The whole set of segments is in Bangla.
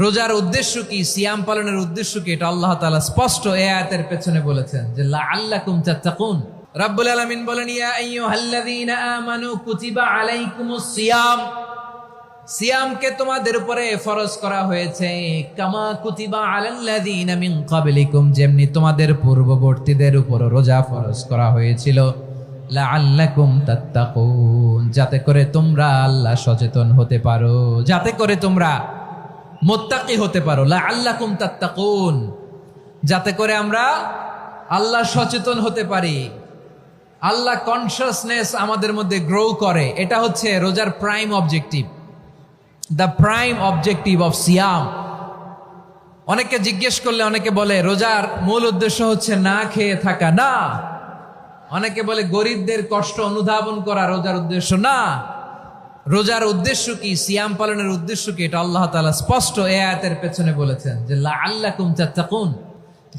রোজার উদ্দেশ্য কি, সিয়াম পালনের উদ্দেশ্য কি, এটা আল্লাহ তাআলা স্পষ্ট এই আয়াতের পেছনে বলেছেন যে লাআল্লাকুম তাত্তাকুন। রাব্বুল আলামিন বলেন, ইয়া আইয়ুহাল্লাযীনা আমানু কুতিবা আলাইকুমুস সিয়াম, সিয়ামকে তোমাদের উপরে ফরজ করা হয়েছে, কামা কুতিবা আলাল্লাযীনা মিন ক্বাবলিকুম, যেমনি তোমাদের পূর্ববর্তীদের উপর রোজা ফরজ করা হয়েছিল, লাআল্লাকুম তাত্তাকুন, যাতে করে তোমরা আল্লাহ সচেতন হতে পারো, যাতে করে তোমরা মুত্তাকি হতে পারো। লাআল্লাকুম তাত্তাকুন, যাতে করে আমরা আল্লাহ সচেতন হতে পারি, আল্লাহ কনসিয়াসনেস আমাদের মধ্যে গ্রো করে। এটা হচ্ছে রোজার prime objective, the prime objective of সিয়াম। অনেকে জিজ্ঞেস করলে অনেকে বলে রোজার মূল উদ্দেশ্য হচ্ছে না খেয়ে থাকা, না। অনেকে বলে গরিবদের কষ্ট অনুধাবন করা রোজার উদ্দেশ্য, না। রোজার উদ্দেশ্য কি, সিয়াম পালনের উদ্দেশ্য কি, এটা আল্লাহ তাআলা স্পষ্ট এই আয়াতের পেছনে বলেছেন যে লাআল্লাকুম তাত্তাকুন,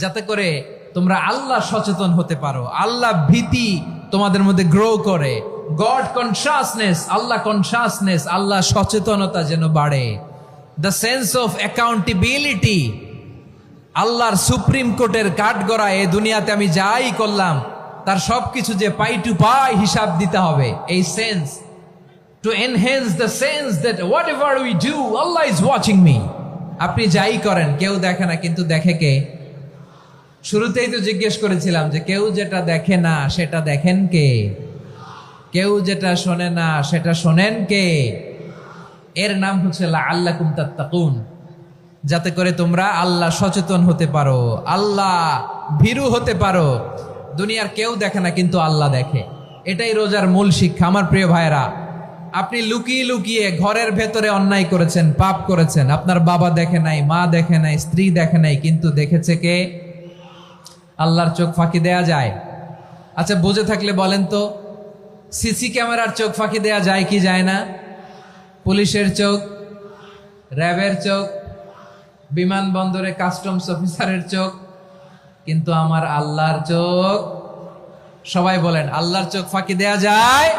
যাতে করে তোমরা আল্লাহ সচেতন হতে পারো, আল্লাহ ভীতি তোমাদের মধ্যে গ্রো করে, গড কনসিয়াসনেস, আল্লাহ কনসিয়াসনেস, আল্লাহ সচেতনতা যেন বাড়ে, দ্য সেন্স অফ অ্যাকাউন্টেবিলিটি। আল্লাহর সুপ্রিম কোর্টের কাঠগড়া এই দুনিয়াতে আমি যাই করলাম তার সবকিছু যে পাই টু পাই হিসাব দিতে হবে, এই sense, to enhance the sense that whatever we do, Allah is watching me. আপনি যাই করেন কেউ দেখে না, কিন্তু দেখে কে? শুরুতেই তো জিজ্ঞেস করেছিলাম যে কেউ যেটা দেখে না সেটা দেখেন কে? কেউ যেটা শোনে না সেটা শোনেন কে? এর নাম হচ্ছে লাআল্লাকুম তাত্তাকুন, যাতে করে তোমরা আল্লাহ সচেতন হতে পারো, আল্লাহ ভীরু হতে পারো। দুনিয়ার কেউ দেখে না, কিন্তু আল্লাহ দেখে। এটাই রোজার মূল শিক্ষা। আমার প্রিয় ভাইরা, আপনি লুকিয়ে লুকিয়ে ঘরের ভেতরে অন্যায় করেছেন, পাপ করেছেন, আপনার বাবা দেখে নাই, মা দেখে নাই, স্ত্রী দেখে নাই, কিন্তু দেখেছে কে? আল্লাহর চোখ ফাঁকি দেয়া যায়? আচ্ছা, বুঝে থাকলে বলেন তো, সিসি ক্যামেরার চোখ ফাঁকি দেয়া যায় কি যায় না? পুলিশের চোখ, র্যাবের চোখ, বিমানবন্দরে কাস্টমস অফিসারের চোখ, কিন্তু আমার আল্লাহর চোখ? সবাই বলেন, আল্লাহর চোখ ফাঁকি দেয়া যায়?